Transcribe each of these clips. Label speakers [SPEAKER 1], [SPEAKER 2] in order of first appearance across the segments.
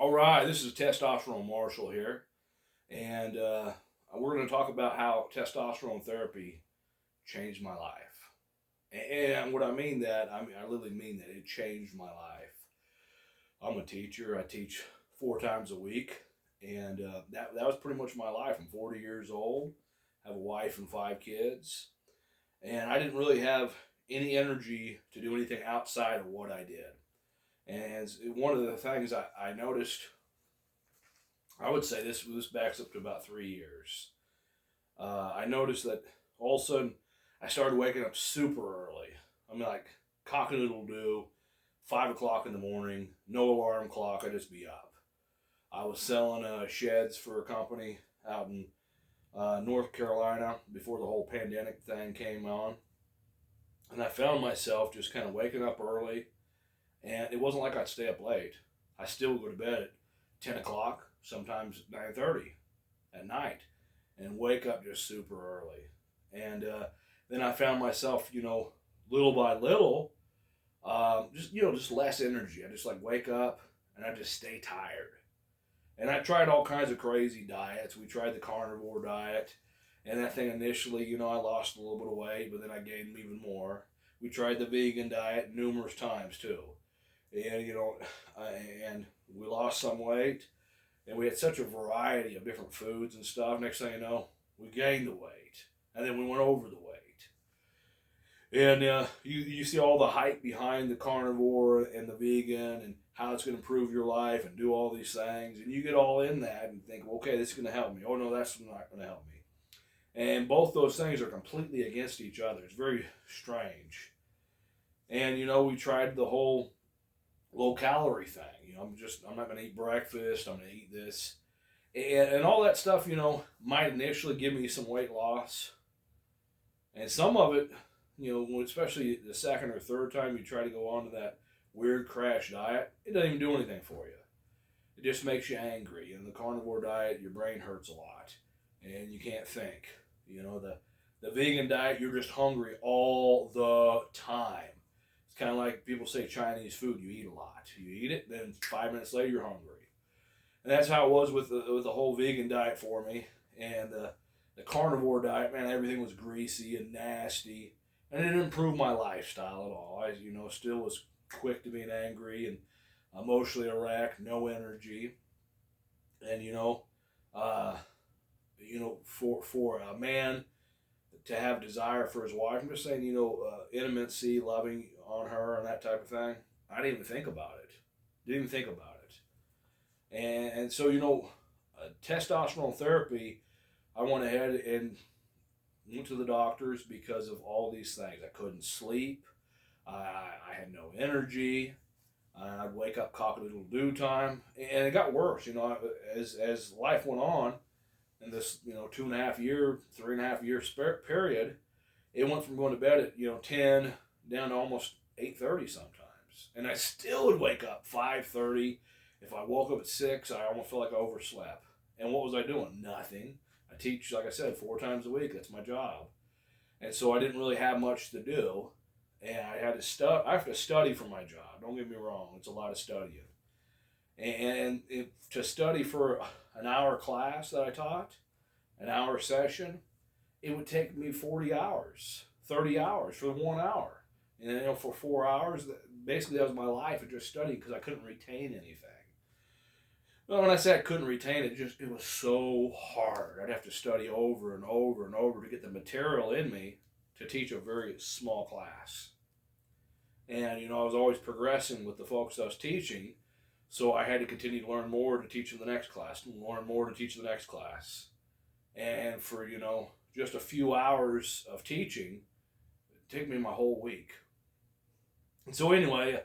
[SPEAKER 1] All right, this is Testosterone Marshall here, and we're going to talk about how testosterone therapy changed my life. And what I mean that, I literally mean that it changed my life. I'm a teacher. I teach 4 times a week, and that was pretty much my life. I'm 40 years old, have a wife and 5 kids, and I didn't really have any energy to do anything outside of what I did. And one of the things I noticed, I would say this backs up to about 3 years. I noticed that all of a sudden I started waking up super early. I'm like cock-a-doodle doo, 5 o'clock in the morning, no alarm clock. I just be up. I was selling sheds for a company out in North Carolina before the whole pandemic thing came on, and I found myself just kind of waking up early. And it wasn't like I'd stay up late. I still would go to bed at 10 o'clock, sometimes 9:30 at night, and wake up just super early. And then I found myself, little by little, just less energy. I just like wake up and I just stay tired. And I tried all kinds of crazy diets. We tried the carnivore diet, and that thing initially, I lost a little bit of weight, but then I gained even more. We tried the vegan diet numerous times too. And and we lost some weight, and we had such a variety of different foods and stuff. Next thing you know, we gained the weight, and then we went over the weight. And you see all the hype behind the carnivore and the vegan and how it's going to improve your life and do all these things, and you get all in that and think, well, okay, this is going to help me. Oh no, that's not going to help me. And both those things are completely against each other. It's very strange. And we tried the whole low calorie thing. I'm not going to eat breakfast. I'm going to eat this, and all that stuff. Might initially give me some weight loss, and some of it, especially the second or third time you try to go on to that weird crash diet, it doesn't even do anything for you. It just makes you angry. And the carnivore diet, your brain hurts a lot, and you can't think. The vegan diet, you're just hungry all the time. It's kind of like people say Chinese food. You eat a lot. You eat it, then 5 minutes later you're hungry. And that's how it was with the whole vegan diet for me. And the carnivore diet, man, everything was greasy and nasty, and it didn't improve my lifestyle at all. I, still was quick to being angry and emotionally wrecked, no energy, and uh, for a man to have desire for his wife, I'm just saying, intimacy, loving on her, and that type of thing. I didn't even think about it. Didn't even think about it. And so, testosterone therapy, I went ahead and went to the doctors because of all these things. I couldn't sleep. I had no energy. I'd wake up cock-a-doodle-doo time. And it got worse, as life went on. In this, 2.5 year, 3.5 year period, it went from going to bed at 10 down to almost 8:30 sometimes, and I still would wake up 5:30. If I woke up at 6, I almost felt like I overslept. And what was I doing? Nothing. I teach, like I said, 4 times a week. That's my job, and so I didn't really have much to do, and I had to study. I have to study for my job. Don't get me wrong; it's a lot of studying. And to study for an hour class that I taught, an hour session, it would take me 40 hours, 30 hours for 1 hour. And for 4 hours, basically that was my life of just studying because I couldn't retain anything. Well, when I say I couldn't retain it, it was so hard. I'd have to study over and over and over to get the material in me to teach a very small class. And, I was always progressing with the folks I was teaching. So I had to continue to learn more to teach in the next class, learn more to teach in the next class. And for, just a few hours of teaching, it took me my whole week. And so anyway,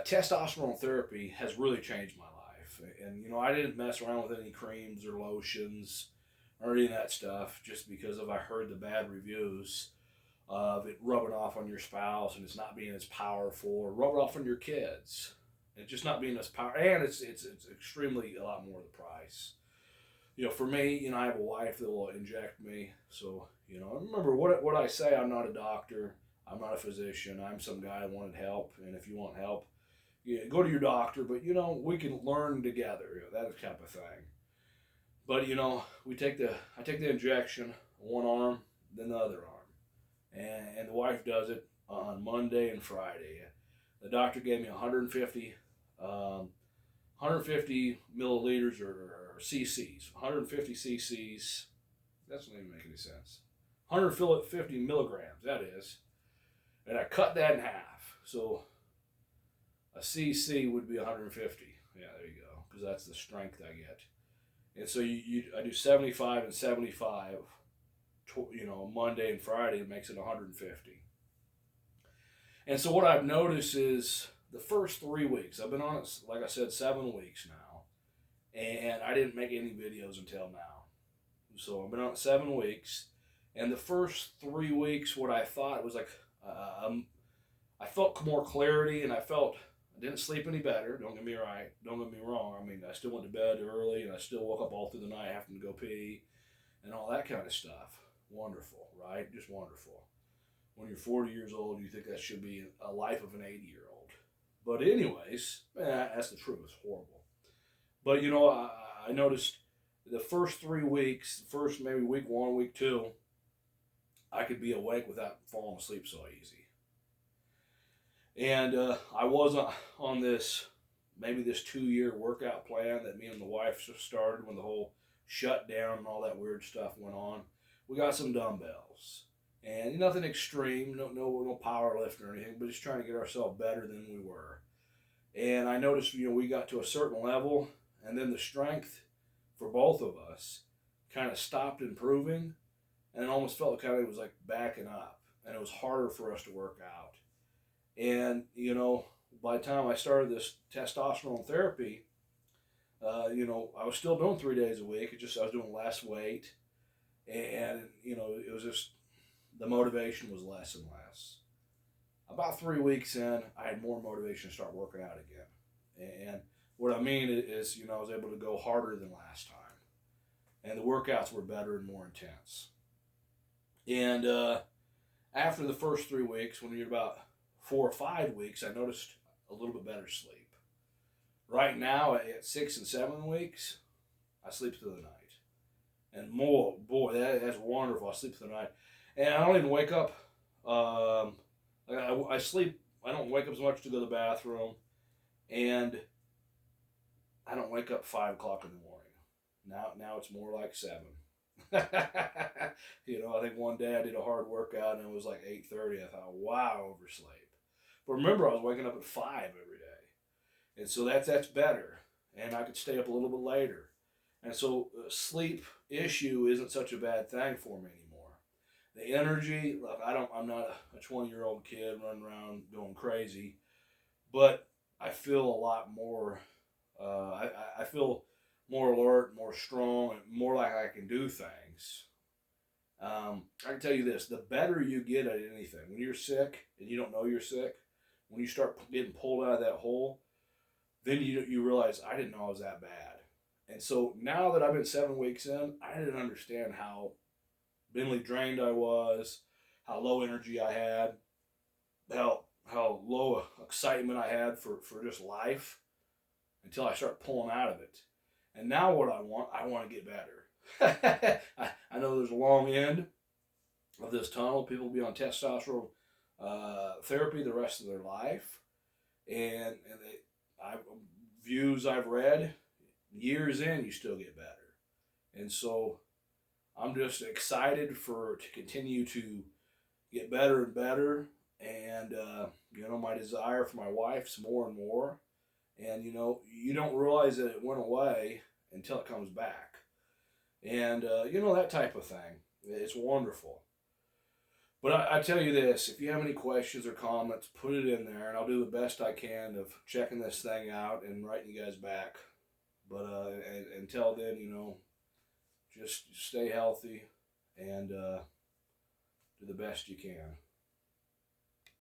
[SPEAKER 1] testosterone therapy has really changed my life. And, I didn't mess around with any creams or lotions or any of that stuff just because I heard the bad reviews of it rubbing off on your spouse and it's not being as powerful, or rubbing off on your kids. It's just not being as powerful, and it's extremely a lot more the price. For me, I have a wife that will inject me. So, remember what I say. I'm not a doctor. I'm not a physician. I'm some guy who wanted help, and if you want help, go to your doctor, but we can learn together, that type of thing. But I take the injection, one arm, then the other arm, and the wife does it on Monday and Friday. The doctor gave me 150 milliliters or cc's, 150 cc's. That doesn't even make any sense. 150 milligrams, that is. And I cut that in half. So a cc would be 150. Yeah, there you go, because that's the strength I get. And so I do 75 and 75, Monday and Friday, it makes it 150. And so what I've noticed is the first 3 weeks, I've been on it, like I said, 7 weeks now, and I didn't make any videos until now. So I've been on it 7 weeks, and the first 3 weeks, what I thought was like, I felt more clarity, and I didn't sleep any better. Don't get me wrong. I mean, I still went to bed early, and I still woke up all through the night having to go pee, and all that kind of stuff. Wonderful, right? Just wonderful. When you're 40 years old, you think that should be a life of an 80-year-old. But anyways, that's the truth. It's horrible. But I noticed the first 3 weeks, first maybe week 1, week 2, I could be awake without falling asleep so easy. And I was on this 2-year workout plan that me and the wife started when the whole shutdown and all that weird stuff went on. We got some dumbbells. And nothing extreme, no power lifting or anything, but just trying to get ourselves better than we were. And I noticed, we got to a certain level, and then the strength for both of us kind of stopped improving, and it almost felt like it was like backing up, and it was harder for us to work out. And, by the time I started this testosterone therapy, I was still doing 3 days a week. I was doing less weight, and, it was just, the motivation was less and less. About 3 weeks in, I had more motivation to start working out again. And what I mean is, I was able to go harder than last time. And the workouts were better and more intense. And after the first 3 weeks, when you're about 4 or 5 weeks, I noticed a little bit better sleep. Right now, at 6 and 7 weeks, I sleep through the night. And boy, that's wonderful. I sleep through the night. And I don't even wake up. I sleep. I don't wake up as much to go to the bathroom, and I don't wake up 5 o'clock in the morning. Now it's more like 7. I think one day I did a hard workout and it was like 8:30. I thought, wow, I oversleep. But remember, I was waking up at 5 every day, and so that's better. And I could stay up a little bit later, and so sleep issue isn't such a bad thing for me anymore. The energy, look, I'm not a 20-year-old kid running around going crazy, but I feel a lot more, I feel more alert, more strong, and more like I can do things. I can tell you this, the better you get at anything, when you're sick and you don't know you're sick, when you start getting pulled out of that hole, then you realize, I didn't know I was that bad. And so now that I've been 7 weeks in, I didn't understand how mentally drained I was, how low energy I had, how low excitement I had for just life, until I start pulling out of it. And now what I want to get better. I know there's a long end of this tunnel. People will be on testosterone therapy the rest of their life. And views I've read, years in, you still get better. And so I'm just excited to continue to get better and better. And, my desire for my wife's more and more. And, you don't realize that it went away until it comes back. And, that type of thing. It's wonderful. But I tell you this, if you have any questions or comments, put it in there, and I'll do the best I can of checking this thing out and writing you guys back. But until then, just stay healthy and do the best you can.